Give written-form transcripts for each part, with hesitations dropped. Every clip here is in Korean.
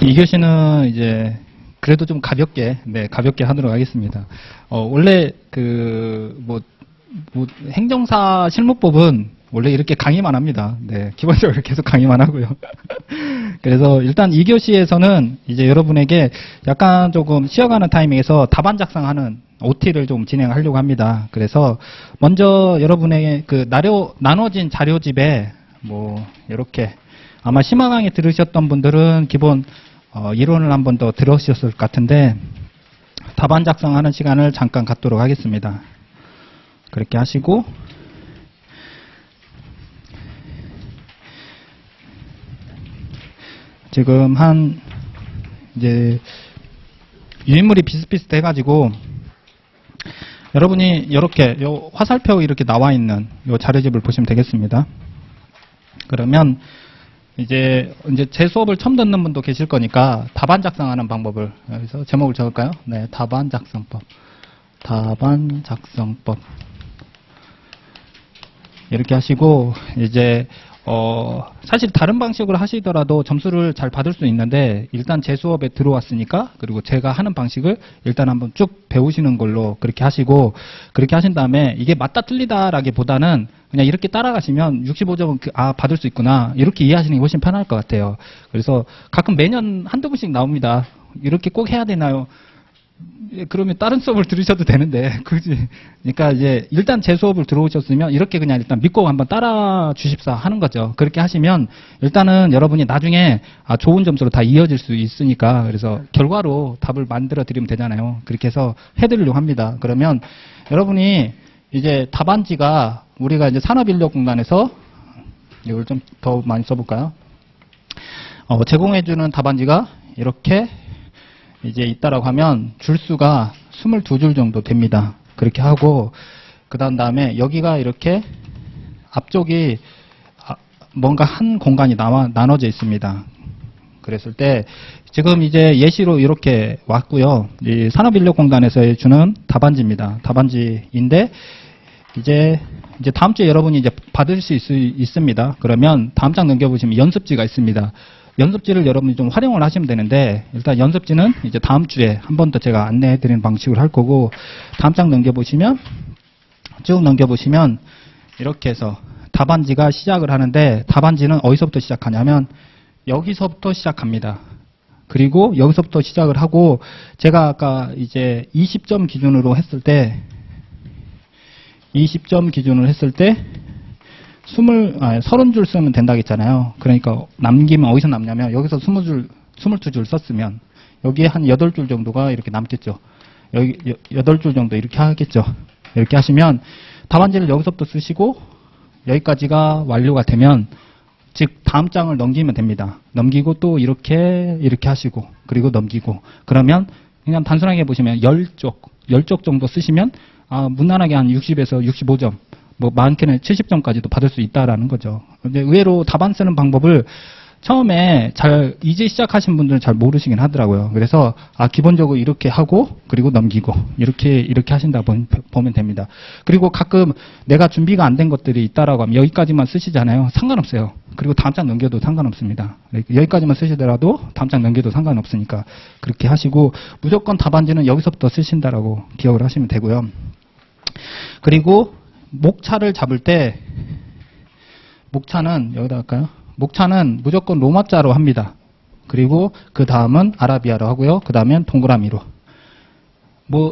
2교시는 이제 그래도 좀 가볍게, 가볍게 하도록 하겠습니다. 원래 행정사 실무법은 원래 이렇게 강의만 합니다. 기본적으로 계속 강의만 하고요. 그래서 일단 2교시에서는 이제 여러분에게 약간 조금 쉬어가는 타이밍에서 답안 작성하는 OT를 좀 진행하려고 합니다. 그래서 먼저 여러분의 그 나눠진 자료집에 이렇게 아마 심화 강의 들으셨던 분들은 기본 이론을 한 번 더 들으셨을 것 같은데 답안 작성하는 시간을 잠깐 갖도록 하겠습니다. 그렇게 하시고 지금 이제 유인물이 비슷비슷해가지고 여러분이 이렇게 화살표 이렇게 나와 있는 이 자료집을 보시면 되겠습니다. 그러면 이제 제 수업을 처음 듣는 분도 계실 거니까 답안 작성하는 방법을 여기서 제목을 적을까요? 네, 답안 작성법. 답안 작성법. 이렇게 하시고 이제 사실 다른 방식으로 하시더라도 점수를 잘 받을 수 있는데 일단 제 수업에 들어왔으니까 그리고 제가 하는 방식을 일단 한번 쭉 배우시는 걸로 그렇게 하시고 그렇게 하신 다음에 이게 맞다 틀리다라기보다는 그냥 이렇게 따라가시면 65점은 받을 수 있구나 이렇게 이해하시는 게 훨씬 편할 것 같아요. 그래서 가끔 매년 한두 번씩 나옵니다. 이렇게 꼭 해야 되나요? 그러면 다른 수업을 들으셔도 되는데, 그지? 그러니까 이제 일단 제 수업을 들어오셨으면 이렇게 그냥 일단 믿고 한번 따라 주십사 하는 거죠. 그렇게 하시면 일단은 여러분이 나중에 좋은 점수로 다 이어질 수 있으니까 그래서 결과로 답을 만들어 드리면 되잖아요. 그렇게 해서 해드리려고 합니다. 그러면 여러분이 이제 답안지가 우리가 이제 산업인력공단에서 이걸 좀 더 많이 써볼까요? 제공해주는 답안지가 이렇게 이제 있다라고 하면 줄수가 22줄 정도 됩니다. 그렇게 하고 그 다음에 여기가 이렇게 앞쪽이 뭔가 한 공간이 나눠져 있습니다. 그랬을 때 지금 이제 예시로 이렇게 왔고요. 이 산업인력공단에서 주는 답안지입니다. 답안지인데 이제 다음 주에 여러분이 이제 받을 수 있습니다. 그러면 다음 장 넘겨보시면 연습지가 있습니다. 연습지를 여러분이 좀 활용을 하시면 되는데 일단 연습지는 이제 다음 주에 한 번 더 제가 안내해 드리는 방식으로 할 거고 다음 장 넘겨보시면 쭉 넘겨보시면 이렇게 해서 답안지가 시작을 하는데 답안지는 어디서부터 시작하냐면 여기서부터 시작합니다. 그리고 여기서부터 시작을 하고 제가 아까 이제 20점 기준으로 했을 때 30줄 쓰면 된다고 했잖아요. 그러니까 남기면 어디서 남냐면 여기서 22줄 썼으면 여기에 한 8줄 정도가 이렇게 남겠죠. 여기 8줄 정도 이렇게 하겠죠. 이렇게 하시면 답안지를 여기서부터 쓰시고 여기까지가 완료가 되면 즉 다음 장을 넘기면 됩니다. 넘기고 또 이렇게 하시고 그리고 넘기고 그러면 그냥 단순하게 보시면 10쪽 정도 쓰시면 무난하게 한 60에서 65점 많게는 70점까지도 받을 수 있다라는 거죠. 근데 의외로 답안 쓰는 방법을 처음에 이제 시작하신 분들은 잘 모르시긴 하더라고요. 그래서 기본적으로 이렇게 하고 그리고 넘기고 이렇게 하신다 보면 됩니다. 그리고 가끔 내가 준비가 안 된 것들이 있다라고 하면 여기까지만 쓰시잖아요. 상관없어요. 그리고 다음 장 넘겨도 상관없습니다. 여기까지만 쓰시더라도 다음 장 넘겨도 상관없으니까 그렇게 하시고 무조건 답안지는 여기서부터 쓰신다라고 기억을 하시면 되고요. 그리고 목차를 잡을 때 목차는 여기다 할까요? 목차는 무조건 로마자로 합니다. 그리고 그 다음은 아라비아로 하고요. 그 다음엔 동그라미로.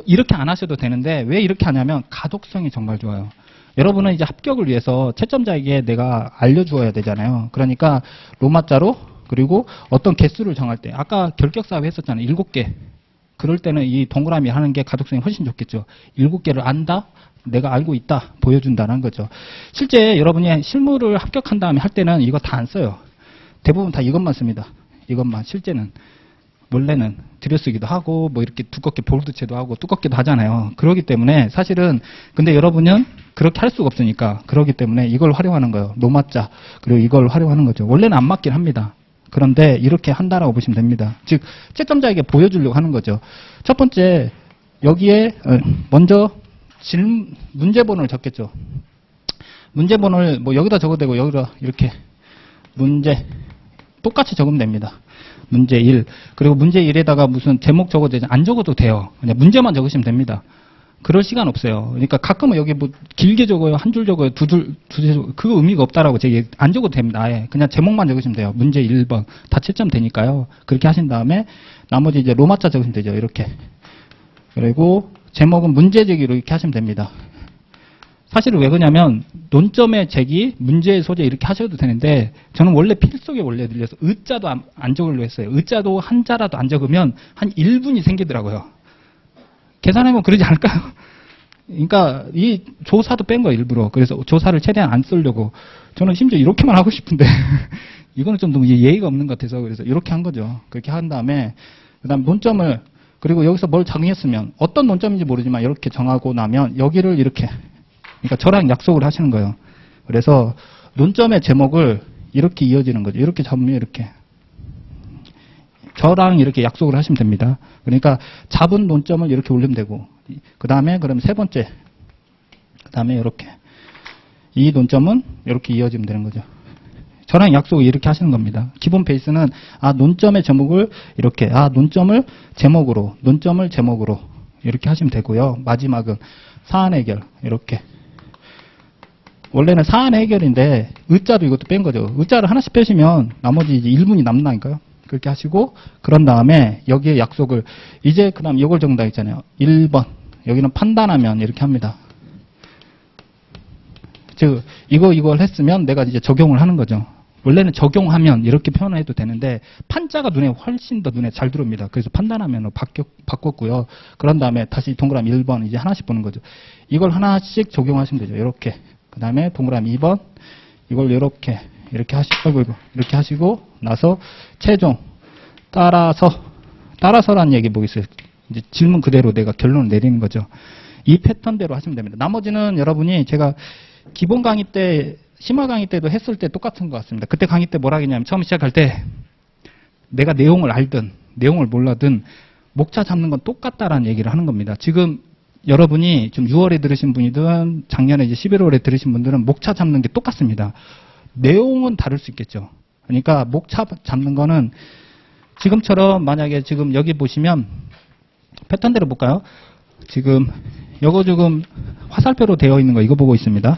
이렇게 안 하셔도 되는데 왜 이렇게 하냐면 가독성이 정말 좋아요. 여러분은 이제 합격을 위해서 채점자에게 내가 알려주어야 되잖아요. 그러니까 로마자로 그리고 어떤 개수를 정할 때 아까 결격사회 했었잖아요. 7개. 그럴 때는 이 동그라미 하는 게 가독성이 훨씬 좋겠죠. 7개를 안다? 내가 알고 있다 보여준다는 거죠. 실제 여러분이 실무를 합격한 다음에 할 때는 이거 다 안 써요. 대부분 다 이것만 씁니다. 이것만 실제는 원래는 들여쓰기도 하고 이렇게 두껍게 볼드체도 하고 두껍게도 하잖아요. 그렇기 때문에 사실은 근데 여러분은 그렇게 할 수가 없으니까 그렇기 때문에 이걸 활용하는 거예요. 노마자 그리고 이걸 활용하는 거죠. 원래는 안 맞긴 합니다. 그런데 이렇게 한다라고 보시면 됩니다. 즉 채점자에게 보여주려고 하는 거죠. 첫 번째 여기에 먼저 문제번호를 적겠죠. 문제번호를 여기다 적어도 되고 여기다 이렇게 문제 똑같이 적으면 됩니다. 문제 1. 그리고 문제 1에다가 무슨 제목 적어도 되지, 안 적어도 돼요. 그냥 문제만 적으시면 됩니다. 그럴 시간 없어요. 그러니까 가끔은 여기 뭐 길게 적어요, 한 줄 적어요, 두 줄 적어요. 그거 의미가 없다라고 제가 안 적어도 됩니다. 아예. 그냥 제목만 적으시면 돼요. 문제 1번. 다 7점 되니까요. 그렇게 하신 다음에 나머지 이제 로마자 적으시면 되죠. 이렇게. 그리고 제목은 문제 제기로 이렇게 하시면 됩니다. 사실은 왜 그러냐면 논점의 제기, 문제의 소재 이렇게 하셔도 되는데 저는 원래 필석에 원래 늘려서 의자도 안 적으려고 했어요. 의자도 한자라도 안 적으면 한 1분이 생기더라고요. 계산해보면 그러지 않을까요? 그러니까 이 조사도 뺀 거예요, 일부러. 그래서 조사를 최대한 안 쓰려고. 저는 심지어 이렇게만 하고 싶은데 이거는 좀 너무 예의가 없는 것 같아서 그래서 이렇게 한 거죠. 그렇게 한 다음에 그다음 논점을, 그리고 여기서 뭘 정의했으면 어떤 논점인지 모르지만 이렇게 정하고 나면 여기를 이렇게, 그러니까 저랑 약속을 하시는 거예요. 그래서 논점의 제목을 이렇게 이어지는 거죠. 이렇게 잡으면 이렇게. 저랑 이렇게 약속을 하시면 됩니다. 그러니까 잡은 논점을 이렇게 올리면 되고, 그 다음에 그럼 세 번째, 그 다음에 이렇게. 이 논점은 이렇게 이어지면 되는 거죠. 저랑 약속을 이렇게 하시는 겁니다. 기본 베이스는 논점의 제목을 이렇게, 논점을 제목으로, 논점을 제목으로 이렇게 하시면 되고요. 마지막은 사안 해결 이렇게. 원래는 사안 해결인데 의자도 이것도 뺀 거죠. 의자를 하나씩 빼시면 나머지 이제 1분이 남나니까요. 그렇게 하시고, 그런 다음에 여기에 약속을, 이제 그 다음 이걸 적는다 했잖아요. 1번. 여기는 판단하면 이렇게 합니다. 즉, 이걸 했으면 내가 이제 적용을 하는 거죠. 원래는 적용하면 이렇게 표현해도 되는데, 판자가 훨씬 더 눈에 잘 들어옵니다. 그래서 판단하면으로 바꿨고요. 그런 다음에 다시 동그라미 1번 이제 하나씩 보는 거죠. 이걸 하나씩 적용하시면 되죠. 이렇게. 그 다음에 동그라미 2번. 이걸 이렇게 이렇게 하시고 나서 최종 따라서라는 얘기 뭐겠어요? 이제 질문 그대로 내가 결론을 내리는 거죠. 이 패턴대로 하시면 됩니다. 나머지는 여러분이 제가 기본 강의 때, 심화 강의 때도 했을 때 똑같은 것 같습니다. 그때 강의 때 뭐라 했냐면 처음 시작할 때 내가 내용을 알든 내용을 몰라든 목차 잡는 건 똑같다라는 얘기를 하는 겁니다. 지금 여러분이 좀 6월에 들으신 분이든 작년에 이제 11월에 들으신 분들은 목차 잡는 게 똑같습니다. 내용은 다를 수 있겠죠. 그러니까 목차 잡는 거는 지금처럼 만약에 지금 여기 보시면 패턴대로 볼까요? 지금 요거 지금 화살표로 되어 있는 거 이거 보고 있습니다.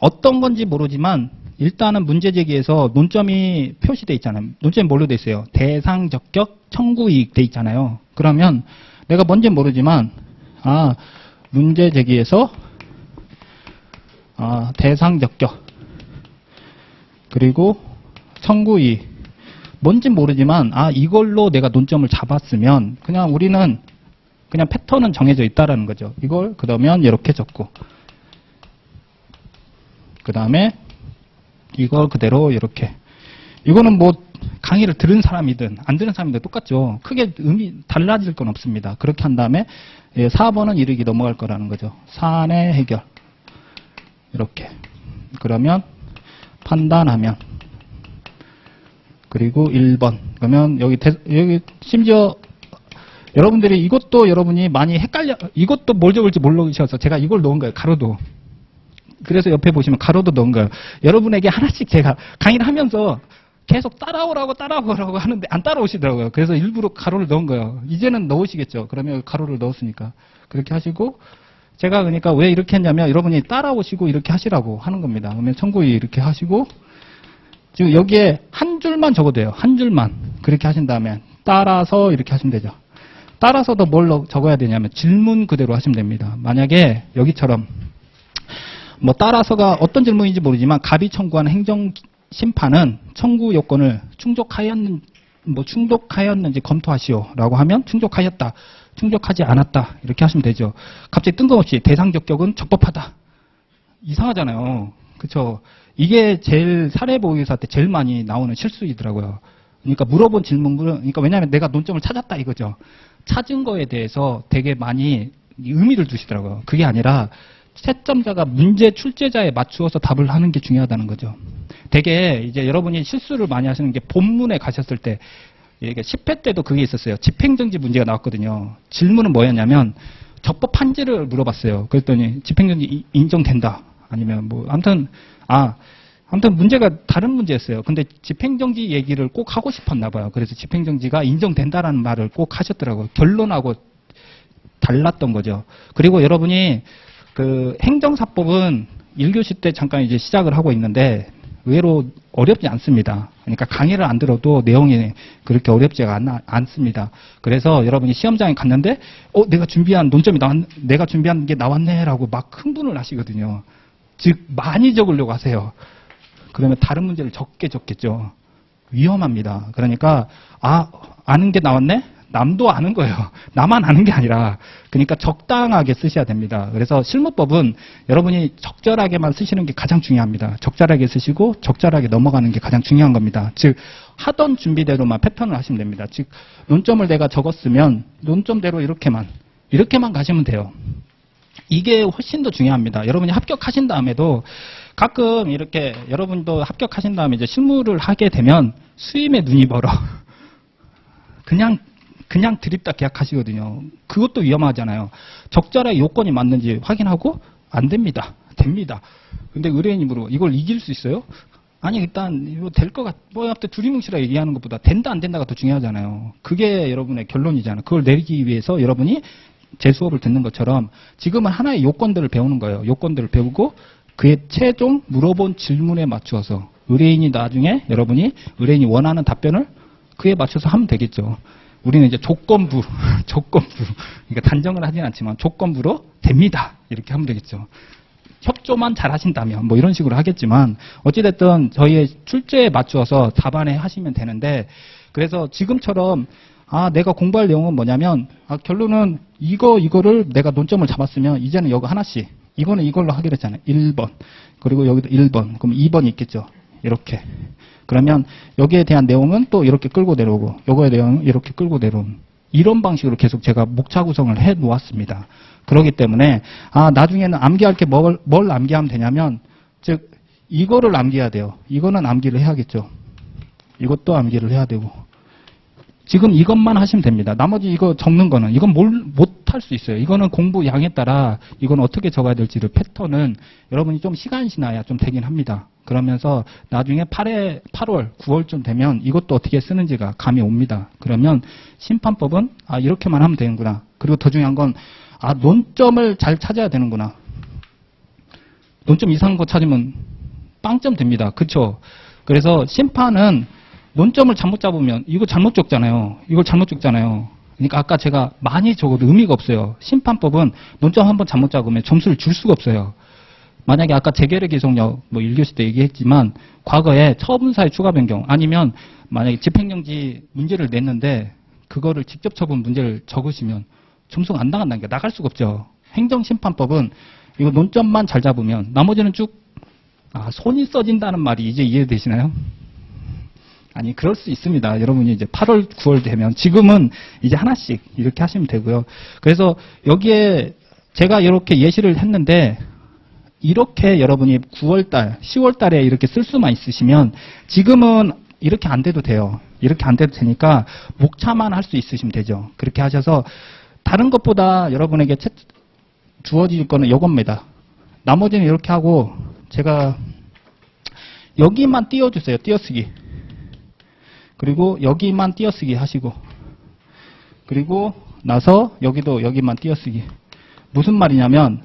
어떤 건지 모르지만 일단은 문제 제기에서 논점이 표시되어 있잖아요. 논점이 뭘로 되어 있어요? 대상, 적격, 청구, 이익 되어 있잖아요. 그러면 내가 뭔지 모르지만 문제 제기에서 대상, 적격 그리고 청구, 이익 뭔지 모르지만 이걸로 내가 논점을 잡았으면 그냥 우리는 그냥 패턴은 정해져 있다라는 거죠. 이걸 그러면 이렇게 적고 그 다음에 이걸 그대로 이렇게. 이거는 뭐 강의를 들은 사람이든 안 들은 사람이든 똑같죠. 크게 의미 달라질 건 없습니다. 그렇게 한 다음에 4번은 이르기 넘어갈 거라는 거죠. 사안의 해결 이렇게. 그러면 판단하면 그리고 1번. 그러면 여기 심지어 여러분들이 이것도 여러분이 많이 이것도 뭘 적을지 모르셔서 제가 이걸 넣은 거예요. 가로도. 그래서 옆에 보시면 가로도 넣은 거예요. 여러분에게 하나씩 제가 강의를 하면서 계속 따라오라고 하는데 안 따라오시더라고요. 그래서 일부러 가로를 넣은 거예요. 이제는 넣으시겠죠. 그러면 가로를 넣었으니까. 그렇게 하시고 제가 그러니까 왜 이렇게 했냐면 여러분이 따라오시고 이렇게 하시라고 하는 겁니다. 그러면 청구이 이렇게 하시고 지금 여기에 한 줄만 적어도 돼요. 한 줄만. 그렇게 하신 다음에 따라서 이렇게 하시면 되죠. 따라서도 뭘 적어야 되냐면 질문 그대로 하시면 됩니다. 만약에 여기처럼 뭐 따라서가 어떤 질문인지 모르지만 갑이 청구하는 행정심판은 청구 요건을 충족하였는지 검토하시오라고 하면 충족하였다, 충족하지 않았다 이렇게 하시면 되죠. 갑자기 뜬금없이 대상 적격은 적법하다. 이상하잖아요. 그렇죠? 이게 제일 사례보기사 때 제일 많이 나오는 실수이더라고요. 그러니까 물어본 질문은 그러니까 왜냐하면 내가 논점을 찾았다 이거죠. 찾은 거에 대해서 되게 많이 의미를 두시더라고요. 그게 아니라 채점자가 문제 출제자에 맞추어서 답을 하는 게 중요하다는 거죠. 되게 이제 여러분이 실수를 많이 하시는 게 본문에 가셨을 때 이게 10회 때도 그게 있었어요. 집행정지 문제가 나왔거든요. 질문은 뭐였냐면 적법한지를 물어봤어요. 그랬더니 집행정지 인정된다. 아니면 뭐 아무튼 아무튼 문제가 다른 문제였어요. 근데 집행정지 얘기를 꼭 하고 싶었나 봐요. 그래서 집행정지가 인정된다라는 말을 꼭 하셨더라고요. 결론하고 달랐던 거죠. 그리고 여러분이 그 행정사법은 1교시 때 잠깐 이제 시작을 하고 있는데 의외로 어렵지 않습니다. 그러니까 강의를 안 들어도 내용이 그렇게 어렵지가 않습니다. 그래서 여러분이 시험장에 갔는데 내가 준비한 논점이 내가 준비한 게 나왔네라고 막 흥분을 하시거든요. 즉 많이 적으려고 하세요. 그러면 다른 문제를 적게 적겠죠. 위험합니다. 그러니까 아는 게 나왔네? 남도 아는 거예요. 나만 아는 게 아니라. 그러니까 적당하게 쓰셔야 됩니다. 그래서 실무법은 여러분이 적절하게만 쓰시는 게 가장 중요합니다. 적절하게 쓰시고 적절하게 넘어가는 게 가장 중요한 겁니다. 즉 하던 준비대로만 패턴을 하시면 됩니다. 즉 논점을 내가 적었으면 논점대로 이렇게만 가시면 돼요. 이게 훨씬 더 중요합니다. 여러분이 합격하신 다음에도 가끔 이렇게 여러분도 합격하신 다음에 이제 실무를 하게 되면 수임에 눈이 멀어. 그냥 드립다 계약하시거든요. 그것도 위험하잖아요. 적절하게 요건이 맞는지 확인하고 안 됩니다. 됩니다. 근데 의뢰인님으로 이걸 이길 수 있어요? 아니 일단 이거 될 것 앞에 두리뭉실하게 얘기하는 것보다 된다 안 된다가 더 중요하잖아요. 그게 여러분의 결론이잖아요. 그걸 내리기 위해서 여러분이 제 수업을 듣는 것처럼 지금은 하나의 요건들을 배우는 거예요. 요건들을 배우고 그의 최종 물어본 질문에 맞추어서 의뢰인이 나중에 여러분이 의뢰인이 원하는 답변을 그에 맞춰서 하면 되겠죠. 우리는 이제 조건부, 그러니까 단정을 하진 않지만 조건부로 됩니다. 이렇게 하면 되겠죠. 협조만 잘 하신다면 뭐 이런 식으로 하겠지만 어찌됐든 저희의 출제에 맞추어서 답안에 하시면 되는데 그래서 지금처럼 내가 공부할 내용은 뭐냐면 결론은 이거를 내가 논점을 잡았으면 이제는 여기 하나씩 이거는 이걸로 하기로 했잖아요. 1번 그리고 여기도 1번 그럼 2번이 있겠죠. 이렇게 그러면 여기에 대한 내용은 또 이렇게 끌고 내려오고 요거에 대한 이렇게 끌고 내려오는 이런 방식으로 계속 제가 목차 구성을 해 놓았습니다. 그렇기 때문에 나중에는 암기할 게 뭘 암기하면 되냐면 즉 이거를 암기해야 돼요. 이거는 암기를 해야겠죠. 이것도 암기를 해야 되고 지금 이것만 하시면 됩니다. 나머지 이거 적는 거는 이건 못 할 수 있어요. 이거는 공부 양에 따라 이건 어떻게 적어야 될지를 패턴은 여러분이 좀 시간이 지나야 좀 되긴 합니다. 그러면서 나중에 8월, 9월쯤 되면 이것도 어떻게 쓰는지가 감이 옵니다. 그러면 심판법은 이렇게만 하면 되는구나. 그리고 더 중요한 건 논점을 잘 찾아야 되는구나. 논점 이상한 거 찾으면 빵점 됩니다. 그렇죠? 그래서 심판은 논점을 잘못 잡으면 이거 잘못 적잖아요. 이걸 잘못 적잖아요. 그러니까 아까 제가 많이 적어도 의미가 없어요. 심판법은 논점 한번 잘못 잡으면 점수를 줄 수가 없어요. 만약에 아까 재결의 기속력 1교시 때 얘기했지만 과거에 처분사의 추가 변경 아니면 만약에 집행정지 문제를 냈는데 그거를 직접 처분 문제를 적으시면 점수가 안 나간다는 게 나갈 수가 없죠. 행정심판법은 이거 논점만 잘 잡으면 나머지는 쭉 손이 써진다는 말이 이제 이해되시나요? 아니 그럴 수 있습니다. 여러분이 이제 8월, 9월 되면 지금은 이제 하나씩 이렇게 하시면 되고요. 그래서 여기에 제가 이렇게 예시를 했는데 이렇게 여러분이 9월달, 10월달에 이렇게 쓸 수만 있으시면 지금은 이렇게 안 돼도 돼요. 이렇게 안 돼도 되니까 목차만 할 수 있으시면 되죠. 그렇게 하셔서 다른 것보다 여러분에게 주어질 거는 이겁니다. 나머지는 이렇게 하고 제가 여기만 띄워주세요. 띄어쓰기. 그리고 여기만 띄어쓰기 하시고 그리고 나서 여기만 띄어쓰기. 무슨 말이냐면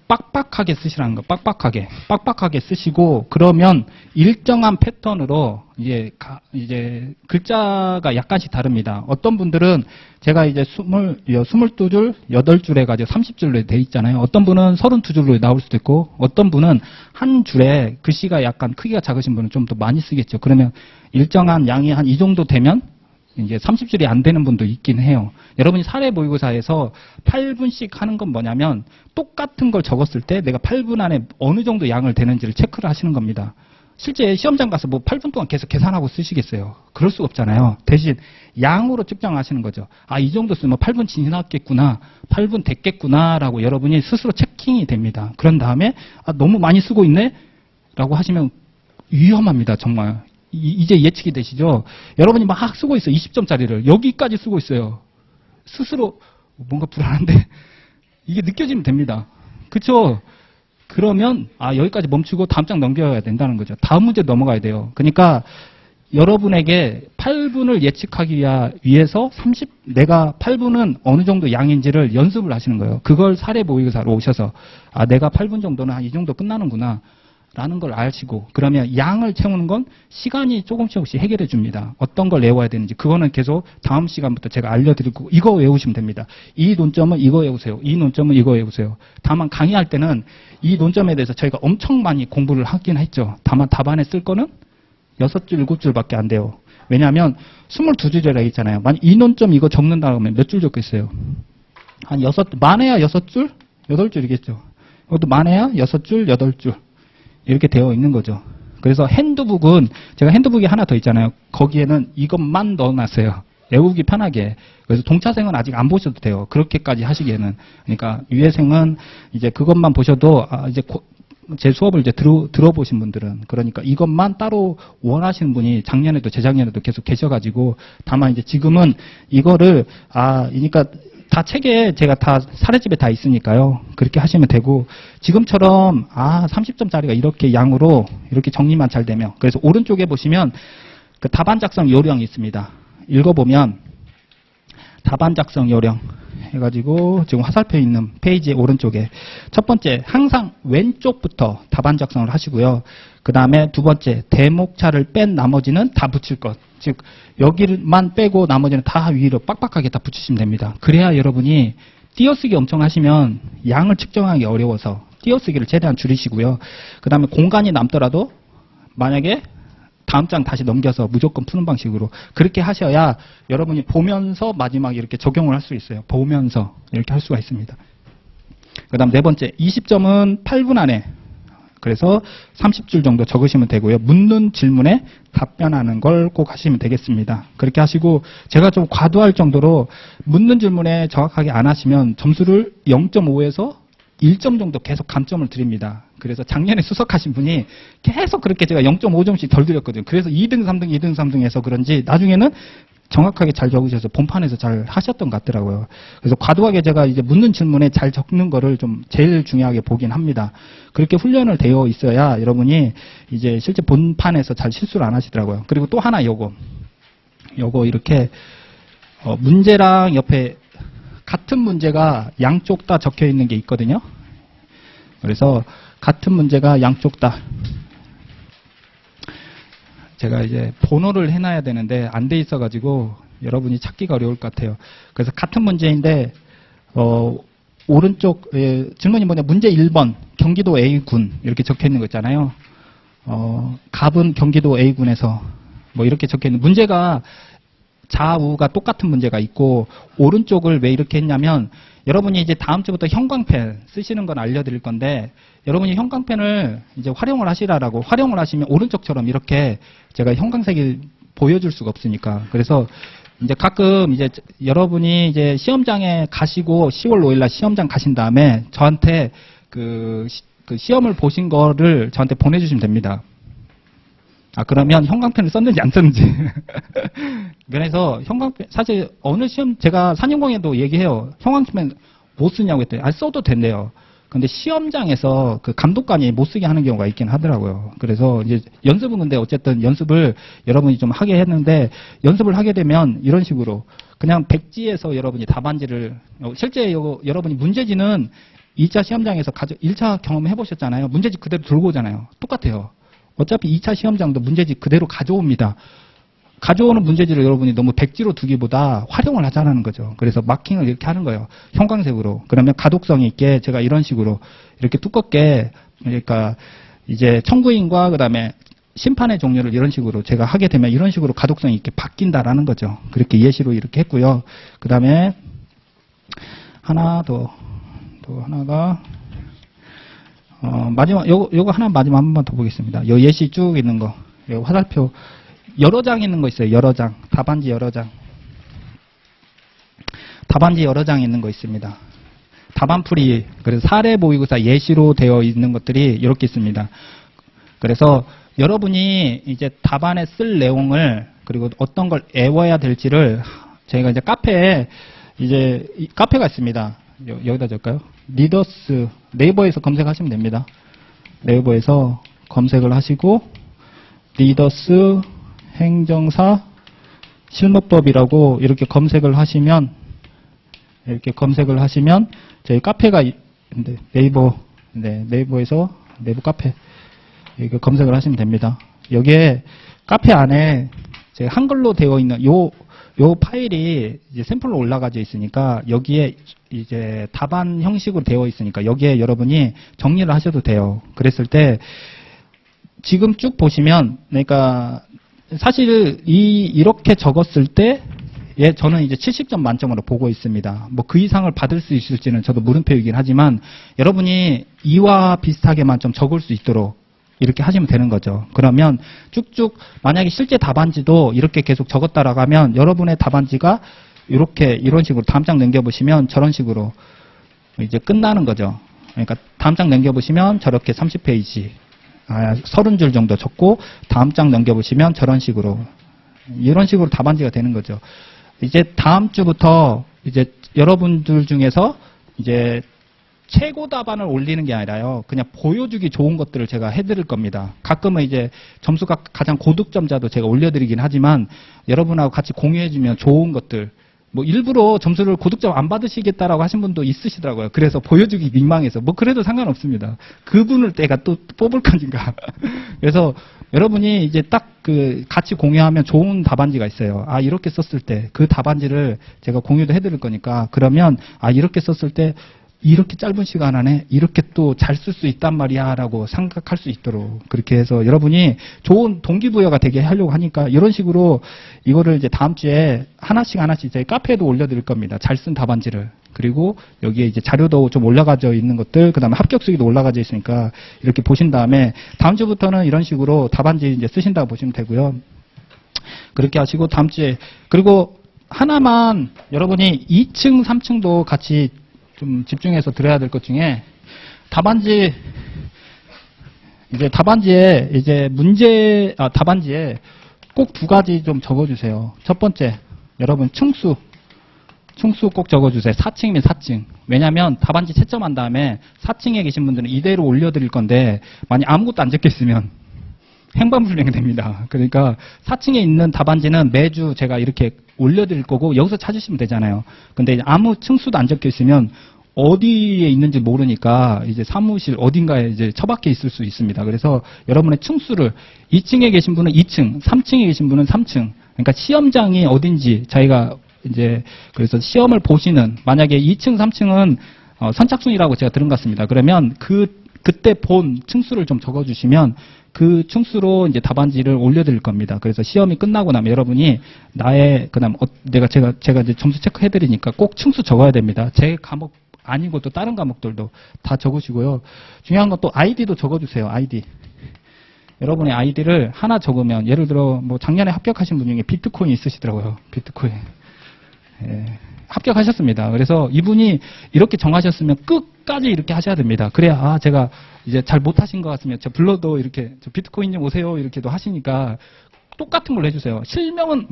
빡빡하게 쓰시라는 거. 빡빡하게 쓰시고 그러면 일정한 패턴으로 이제 글자가 약간씩 다릅니다. 어떤 분들은 제가 이제 22줄, 8줄 해가지고 30줄로 돼 있잖아요. 어떤 분은 32줄로 나올 수도 있고 어떤 분은 한 줄에 글씨가 약간 크기가 작으신 분은 좀 더 많이 쓰겠죠. 그러면 일정한 양이 한 이 정도 되면 이제 30줄이 안 되는 분도 있긴 해요. 여러분이 사례 모의고사에서 8분씩 하는 건 뭐냐면 똑같은 걸 적었을 때 내가 8분 안에 어느 정도 양을 되는지를 체크를 하시는 겁니다. 실제 시험장 가서 8분 동안 계속 계산하고 쓰시겠어요? 그럴 수가 없잖아요. 대신 양으로 측정하시는 거죠. 이 정도 쓰면 8분 지났겠구나, 8분 됐겠구나라고 여러분이 스스로 체킹이 됩니다. 그런 다음에 너무 많이 쓰고 있네? 라고 하시면 위험합니다. 정말. 이제 예측이 되시죠? 여러분이 막 쓰고 있어요. 20점짜리를. 여기까지 쓰고 있어요. 스스로 뭔가 불안한데 이게 느껴지면 됩니다. 그쵸? 그러면 여기까지 멈추고 다음 장 넘겨야 된다는 거죠. 다음 문제 넘어가야 돼요. 그러니까 여러분에게 8분을 예측하기 위해서 내가 8분은 어느 정도 양인지를 연습을 하시는 거예요. 그걸 사례 모의고사로 오셔서 내가 8분 정도는 한 이 정도 끝나는구나 라는 걸 아시고, 그러면 양을 채우는 건 시간이 조금씩 해결해 줍니다. 어떤 걸 외워야 되는지 그거는 계속 다음 시간부터 제가 알려드리고, 이거 외우시면 됩니다. 이 논점은 이거 외우세요. 이 논점은 이거 외우세요. 다만 강의할 때는 이 논점에 대해서 저희가 엄청 많이 공부를 하긴 했죠. 다만 답안에 쓸 거는 6줄, 7줄밖에 안 돼요. 왜냐하면 22줄이라 있잖아요. 만약 이 논점 이거 적는다 하면 몇 줄 적겠어요? 많아야 6줄? 8줄이겠죠. 이것도 많아야 6줄, 8줄. 이렇게 되어 있는 거죠. 그래서 핸드북은, 제가 핸드북이 하나 더 있잖아요. 거기에는 이것만 넣어놨어요. 외우기 편하게. 그래서 동차생은 아직 안 보셔도 돼요. 그렇게까지 하시기에는. 그러니까 유예생은 이제 그것만 보셔도, 이제 제 수업을 이제 들어보신 분들은, 그러니까 이것만 따로 원하시는 분이 작년에도 재작년에도 계속 계셔가지고, 다만 이제 지금은 이거를, 그러니까 다 책에 제가 다 사례집에 다 있으니까요. 그렇게 하시면 되고, 지금처럼 30점짜리가 이렇게 양으로 이렇게 정리만 잘 되면, 그래서 오른쪽에 보시면 그 답안 작성 요령이 있습니다. 읽어보면 답안 작성 요령 해가지고 지금 화살표 있는 페이지의 오른쪽에 첫 번째, 항상 왼쪽부터 답안 작성을 하시고요. 그 다음에 두 번째, 대목차를 뺀 나머지는 다 붙일 것. 즉 여기만 빼고 나머지는 다 위로 빡빡하게 다 붙이시면 됩니다. 그래야 여러분이 띄어쓰기 엄청 하시면 양을 측정하기 어려워서 띄어쓰기를 최대한 줄이시고요. 그 다음에 공간이 남더라도 만약에 다음 장 다시 넘겨서 무조건 푸는 방식으로 그렇게 하셔야 여러분이 보면서 마지막에 이렇게 적용을 할 수 있어요. 보면서 이렇게 할 수가 있습니다. 그 다음 네 번째, 20점은 8분 안에, 그래서 30줄 정도 적으시면 되고요. 묻는 질문에 답변하는 걸 꼭 하시면 되겠습니다. 그렇게 하시고, 제가 좀 과도할 정도로 묻는 질문에 정확하게 안 하시면 점수를 0.5에서 1점 정도 계속 감점을 드립니다. 그래서 작년에 수석하신 분이 계속 그렇게 제가 0.5점씩 덜 드렸거든요. 그래서 2등, 3등, 2등, 3등 해서 그런지 나중에는 정확하게 잘 적으셔서 본판에서 잘 하셨던 것 같더라고요. 그래서 과도하게 제가 이제 묻는 질문에 잘 적는 거를 좀 제일 중요하게 보긴 합니다. 그렇게 훈련을 되어 있어야 여러분이 이제 실제 본판에서 잘 실수를 안 하시더라고요. 그리고 또 하나 요거 이렇게 문제랑 옆에 같은 문제가 양쪽 다 적혀 있는 게 있거든요. 그래서 같은 문제가 양쪽 다, 제가 이제 번호를 해놔야 되는데 안 돼 있어가지고 여러분이 찾기가 어려울 것 같아요. 그래서 같은 문제인데 오른쪽 질문이 뭐냐, 문제 1번 경기도 A군 이렇게 적혀 있는 거 있잖아요. 갑은 경기도 A군에서 뭐 이렇게 적혀 있는 문제가 좌우가 똑같은 문제가 있고, 오른쪽을 왜 이렇게 했냐면 여러분이 이제 다음 주부터 형광펜 쓰시는 건 알려드릴 건데, 여러분이 형광펜을 이제 활용을 하시라고, 활용을 하시면 오른쪽처럼 이렇게 제가 형광색을 보여줄 수가 없으니까, 그래서 이제 가끔 이제 여러분이 이제 시험장에 가시고 10월 5일 날 시험장 가신 다음에 저한테 그 시험을 보신 거를 저한테 보내주시면 됩니다. 그러면 형광펜을 썼는지 안 썼는지. 그래서 형광펜, 사실 어느 시험, 제가 산림공에도 얘기해요. 형광펜 못 쓰냐고 했더니, 써도 된대요. 근데 시험장에서 그 감독관이 못 쓰게 하는 경우가 있긴 하더라고요. 그래서 이제 연습은, 근데 어쨌든 연습을 여러분이 좀 하게 했는데, 연습을 하게 되면 이런 식으로 그냥 백지에서 여러분이 답안지를, 실제 여러분이 문제지는 2차 시험장에서 1차 경험해 보셨잖아요. 문제지 그대로 들고 오잖아요. 똑같아요. 어차피 2차 시험장도 문제지 그대로 가져옵니다. 가져오는 문제지를 여러분이 너무 백지로 두기보다 활용을 하자는 거죠. 그래서 마킹을 이렇게 하는 거예요. 형광색으로. 그러면 가독성이 있게 제가 이런 식으로 이렇게 두껍게, 그러니까 이제 청구인과 그다음에 심판의 종류를 이런 식으로 제가 하게 되면 이런 식으로 가독성이 있게 바뀐다라는 거죠. 그렇게 예시로 이렇게 했고요. 그다음에 하나 또 하나가 마지막, 요거 하나 마지막 한 번 더 보겠습니다. 요 예시 쭉 있는 거. 요 화살표. 여러 장 있는 거 있어요. 여러 장. 답안지 여러 장. 답안지 여러 장 있는 거 있습니다. 답안풀이. 그래서 사례 모의고사 예시로 되어 있는 것들이 이렇게 있습니다. 그래서 여러분이 이제 답안에 쓸 내용을, 그리고 어떤 걸 외워야 될지를, 저희가 이제 카페에, 이제 카페가 있습니다. 여기다 적을까요? 리더스, 네이버에서 검색하시면 됩니다. 네이버에서 검색을 하시고, 리더스 행정사 실무법이라고 이렇게 검색을 하시면, 저희 카페가 있는데, 네이버에서 네이버 카페, 이렇게 검색을 하시면 됩니다. 여기에 카페 안에 제가 한글로 되어 있는 요 파일이 이제 샘플로 올라가져 있으니까 여기에 이제 답안 형식으로 되어 있으니까 여기에 여러분이 정리를 하셔도 돼요. 그랬을 때 지금 쭉 보시면 그러니까 사실 이렇게 적었을 때 저는 이제 70점 만점으로 보고 있습니다. 뭐 그 이상을 받을 수 있을지는 저도 물음표이긴 하지만 여러분이 이와 비슷하게만 좀 적을 수 있도록 이렇게 하시면 되는 거죠. 그러면 쭉쭉 만약에 실제 답안지도 이렇게 계속 적었다라고 하면 여러분의 답안지가 이런 식으로 다음 장 넘겨보시면 저런 식으로 이제 끝나는 거죠. 그러니까 다음 장 넘겨보시면 저렇게 30페이지, 30줄 정도 적고 다음 장 넘겨보시면 저런 식으로 이런 식으로 답안지가 되는 거죠. 이제 다음 주부터 이제 여러분들 중에서 이제 최고 답안을 올리는 게 아니라요. 그냥 보여주기 좋은 것들을 제가 해드릴 겁니다. 가끔은 이제 점수가 가장 고득점자도 제가 올려드리긴 하지만 여러분하고 같이 공유해주면 좋은 것들, 뭐 일부러 점수를 고득점 안 받으시겠다라고 하신 분도 있으시더라고요. 그래서 보여주기 민망해서 뭐 그래도 상관없습니다. 그분을 내가 또 뽑을 건가. 그래서 여러분이 이제 딱 그 같이 공유하면 좋은 답안지가 있어요. 이렇게 썼을 때 그 답안지를 제가 공유도 해드릴 거니까 그러면 이렇게 썼을 때 이렇게 짧은 시간 안에 이렇게 또 잘 쓸 수 있단 말이야 라고 생각할 수 있도록 그렇게 해서 여러분이 좋은 동기부여가 되게 하려고 하니까 이런 식으로 이거를 이제 다음 주에 하나씩 저희 카페에도 올려드릴 겁니다. 잘 쓴 답안지를. 그리고 여기에 이제 자료도 좀 올라가져 있는 것들, 그 다음에 합격 수기도 올라가져 있으니까 이렇게 보신 다음에 다음 주부터는 이런 식으로 답안지 이제 쓰신다고 보시면 되고요. 그렇게 하시고 다음 주에 그리고 하나만 여러분이 2층, 3층도 같이 좀 집중해서 들어야 될 것 중에 답안지에 답안지에 꼭 두 가지 좀 적어주세요. 첫 번째, 여러분 층수 꼭 적어주세요. 4층이면 4층. 왜냐하면 답안지 채점한 다음에 4층에 계신 분들은 이대로 올려드릴 건데 만약 아무것도 안 적혀 있으면 행방불명이 됩니다. 그러니까 4층에 있는 답안지는 매주 제가 이렇게 올려드릴 거고 여기서 찾으시면 되잖아요. 근데 아무 층수도 안 적혀 있으면 어디에 있는지 모르니까 이제 사무실 어딘가에 이제 처박혀 있을 수 있습니다. 그래서 여러분의 층수를 2층에 계신 분은 2층, 3층에 계신 분은 3층. 그러니까 시험장이 어딘지 저희가 이제 그래서 시험을 보시는 만약에 2층, 3층은 선착순이라고 제가 들은 것 같습니다. 그러면 그때 본 층수를 좀 적어주시면 그 층수로 이제 답안지를 올려드릴 겁니다. 그래서 시험이 끝나고 나면 여러분이 그다음 제가 이제 점수 체크해드리니까 꼭 층수 적어야 됩니다. 제 과목 아니고 또 다른 과목들도 다 적으시고요. 중요한 건 또 아이디도 적어주세요. 아이디. 여러분의 아이디를 하나 적으면 예를 들어 뭐 작년에 합격하신 분 중에 비트코인 있으시더라고요. 비트코인. 합격하셨습니다. 그래서 이분이 이렇게 정하셨으면 끝까지 이렇게 하셔야 됩니다. 그래야 제가 이제 잘 못하신 것 같으면 저 불러도 이렇게 저 비트코인 좀 오세요 이렇게도 하시니까 똑같은 걸로 해주세요. 실명은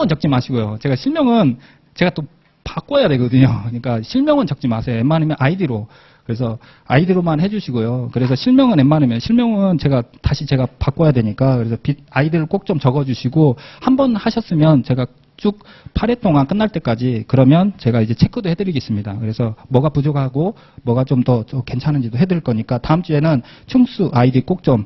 적지 마시고요. 실명은 제가 또 바꿔야 되거든요. 그러니까 실명은 적지 마세요. 웬만하면 아이디로. 그래서 아이디로만 해주시고요. 그래서 실명은 웬만하면 실명은 제가 바꿔야 되니까 그래서 아이디를 꼭 좀 적어주시고 한번 하셨으면 제가 쭉 8회 동안 끝날 때까지 그러면 제가 이제 체크도 해드리겠습니다. 그래서 뭐가 부족하고 뭐가 좀 더 괜찮은지도 해드릴 거니까 다음 주에는 층수 아이디 꼭 좀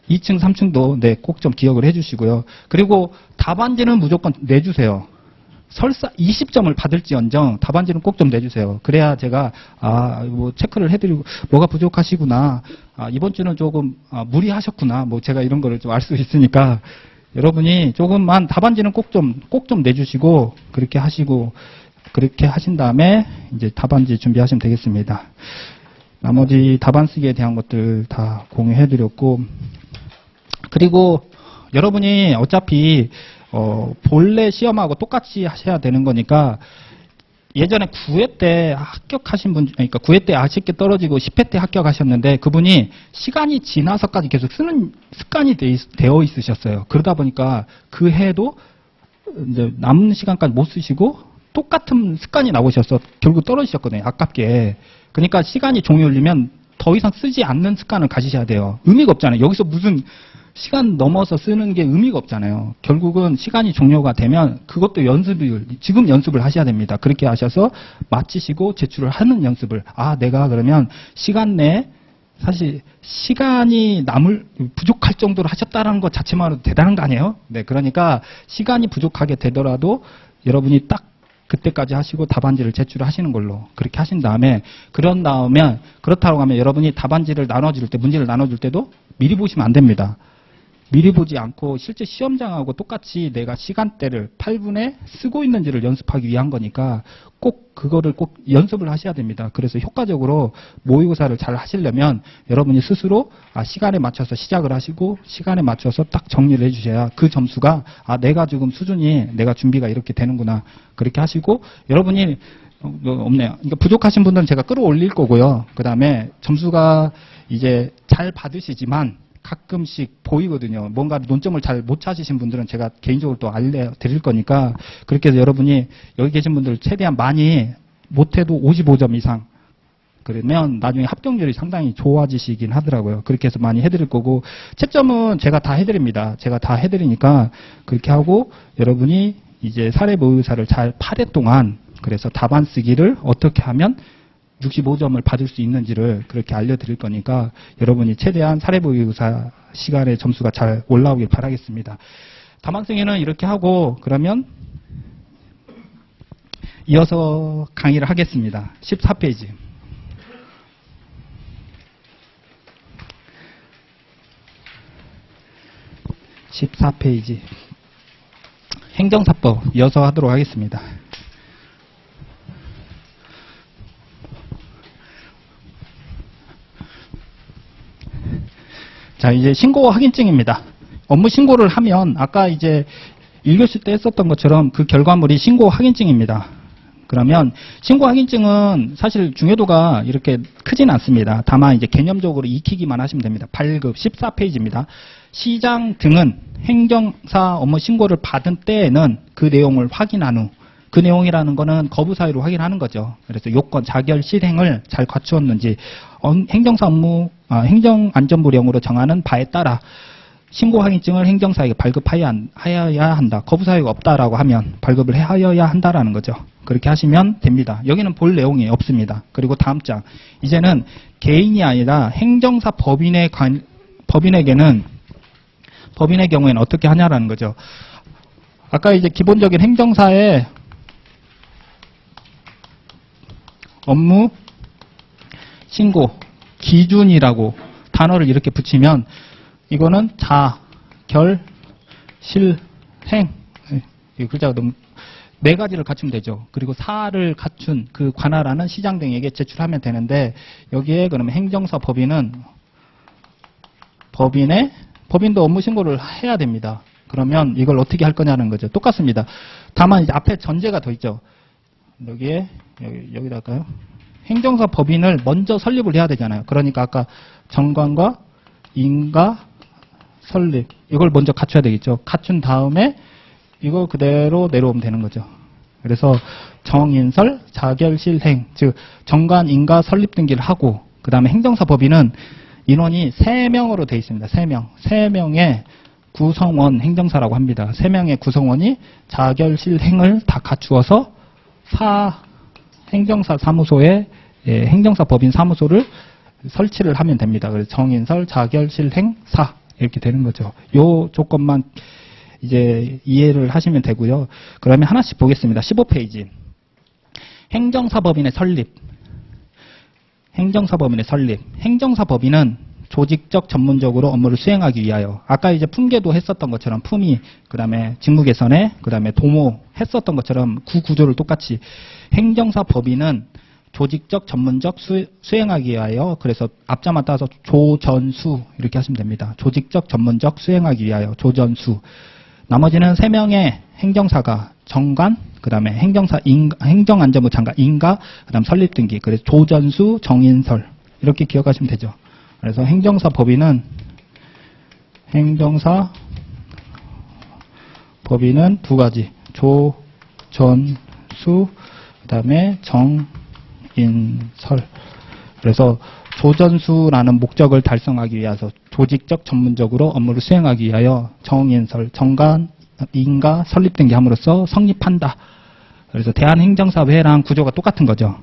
2층, 3층도 꼭 좀 기억을 해주시고요. 그리고 답안지는 무조건 내주세요. 설사 20점을 받을지언정 답안지는 꼭 좀 내주세요. 그래야 제가 뭐 체크를 해드리고 뭐가 부족하시구나. 이번 주는 조금 무리하셨구나. 뭐 제가 이런 거를 좀 알 수 있으니까 여러분이 조금만 답안지는 꼭 좀 내주시고 그렇게 하시고 그렇게 하신 다음에 이제 답안지 준비하시면 되겠습니다. 나머지 답안 쓰기에 대한 것들 다 공유해드렸고 그리고 여러분이 어차피 본래 시험하고 똑같이 하셔야 되는 거니까 예전에 9회 때 합격하신 분, 그러니까 9회 때 아쉽게 떨어지고 10회 때 합격하셨는데 그분이 시간이 지나서까지 계속 쓰는 습관이 되어 있으셨어요. 그러다 보니까 그 해도 이제 남는 시간까지 못 쓰시고 똑같은 습관이 나오셔서 결국 떨어지셨거든요. 아깝게. 그러니까 시간이 종이 울리면 더 이상 쓰지 않는 습관을 가지셔야 돼요. 의미가 없잖아요. 여기서 무슨 시간 넘어서 쓰는 게 의미가 없잖아요. 결국은 시간이 종료가 되면 그것도 지금 연습을 하셔야 됩니다. 그렇게 하셔서 마치시고 제출을 하는 연습을. 내가 그러면 시간 내에 사실 시간이 부족할 정도로 하셨다는 것 자체만으로도 대단한 거 아니에요? 네, 그러니까 시간이 부족하게 되더라도 여러분이 딱 그때까지 하시고 답안지를 제출하시는 걸로 그렇게 하신 다음에 그렇다고 하면 여러분이 답안지를 나눠줄 때 문제를 나눠줄 때도 미리 보시면 안 됩니다. 미리 보지 않고 실제 시험장하고 똑같이 내가 시간대를 8분에 쓰고 있는지를 연습하기 위한 거니까 그거를 꼭 연습을 하셔야 됩니다. 그래서 효과적으로 모의고사를 잘 하시려면 여러분이 스스로 시간에 맞춰서 시작을 하시고 시간에 맞춰서 딱 정리를 해주셔야 그 점수가 내가 지금 수준이 내가 준비가 이렇게 되는구나 그렇게 하시고 여러분이 없네요. 그러니까 부족하신 분들은 제가 끌어올릴 거고요. 그 다음에 점수가 이제 잘 받으시지만 가끔씩 보이거든요. 뭔가 논점을 잘 못 찾으신 분들은 제가 개인적으로 또 알려드릴 거니까 그렇게 해서 여러분이 여기 계신 분들 최대한 많이 못해도 55점 이상 그러면 나중에 합격률이 상당히 좋아지시긴 하더라고요. 그렇게 해서 많이 해드릴 거고 채점은 제가 다 해드립니다. 제가 다 해드리니까 그렇게 하고 여러분이 이제 사례 모의고사를 잘 8회 동안 그래서 답안 쓰기를 어떻게 하면 65점을 받을 수 있는지를 그렇게 알려드릴 거니까 여러분이 최대한 사례 모의고사 시간에 점수가 잘 올라오길 바라겠습니다. 답안쓰기는 이렇게 하고 그러면 이어서 강의를 하겠습니다. 14페이지. 행정사법 이어서 하도록 하겠습니다. 자, 이제 신고 확인증입니다. 업무 신고를 하면 아까 이제 1교시 때 했었던 것처럼 그 결과물이 신고 확인증입니다. 그러면 신고 확인증은 사실 중요도가 이렇게 크진 않습니다. 다만 이제 개념적으로 익히기만 하시면 됩니다. 발급 14페이지입니다. 시장 등은 행정사 업무 신고를 받은 때에는 그 내용을 확인한 후 그 내용이라는 거는 거부 사유로 확인하는 거죠. 그래서 요건, 자결, 실행을 잘 갖추었는지 행정사 업무, 행정안전부령으로 정하는 바에 따라 신고 확인증을 행정사에게 발급하여야 한다. 거부 사유가 없다라고 하면 발급을 하여야 한다라는 거죠. 그렇게 하시면 됩니다. 여기는 볼 내용이 없습니다. 그리고 다음 장. 이제는 개인이 아니라 행정사 법인의 경우에는 어떻게 하냐라는 거죠. 아까 이제 기본적인 행정사의 업무 신고 기준이라고 단어를 이렇게 붙이면 이거는 자결 실행 이 글자가 너무 4가지를 갖추면 되죠. 그리고 사를 갖춘 그 관할하는 시장 등에게 제출하면 되는데 여기에 그러면 행정사 법인도 업무 신고를 해야 됩니다. 그러면 이걸 어떻게 할 거냐는 거죠. 똑같습니다. 다만 이제 앞에 전제가 더 있죠. 여기다 할까요? 행정사 법인을 먼저 설립을 해야 되잖아요. 그러니까 아까 정관과 인가 설립 이걸 먼저 갖춰야 되겠죠. 갖춘 다음에 이거 그대로 내려오면 되는 거죠. 그래서 정인설, 자결, 실행 즉 정관, 인가 설립 등기를 하고 그 다음에 행정사 법인은 인원이 3명으로 되어 있습니다. 3명. 3명의 구성원 행정사라고 합니다. 3명의 구성원이 자결, 실행을 다 갖추어서 행정사 사무소에 행정사 법인 사무소를 설치를 하면 됩니다. 그래서 정인설, 자결, 실행, 사 이렇게 되는 거죠. 요 조건만 이제 이해를 하시면 되고요. 그러면 하나씩 보겠습니다. 15페이지. 행정사법인의 설립. 행정사법인은 조직적 전문적으로 업무를 수행하기 위하여 아까 이제 품계도 했었던 것처럼 품위 그 다음에 직무 개선에 그 다음에 도모 했었던 것처럼 구조를 똑같이 행정사법인은 조직적 전문적 수행하기 위하여 그래서 앞자만 따서 조전수 이렇게 하시면 됩니다. 조직적 전문적 수행하기 위하여 조전수 나머지는 3명의 행정사가 정관 그 다음에 행정안전부 장관 인가 그 다음 설립등기 그래서 조전수 정인설 이렇게 기억하시면 되죠. 그래서 행정사 법인은 두 가지 조전수 조전수, 그 다음에 정인설. 그래서 조전수라는 목적을 달성하기 위해서 조직적 전문적으로 업무를 수행하기 위하여 정인설, 정관, 인가 설립된 게 함으로써 성립한다. 그래서 대한행정사업회랑 구조가 똑같은 거죠.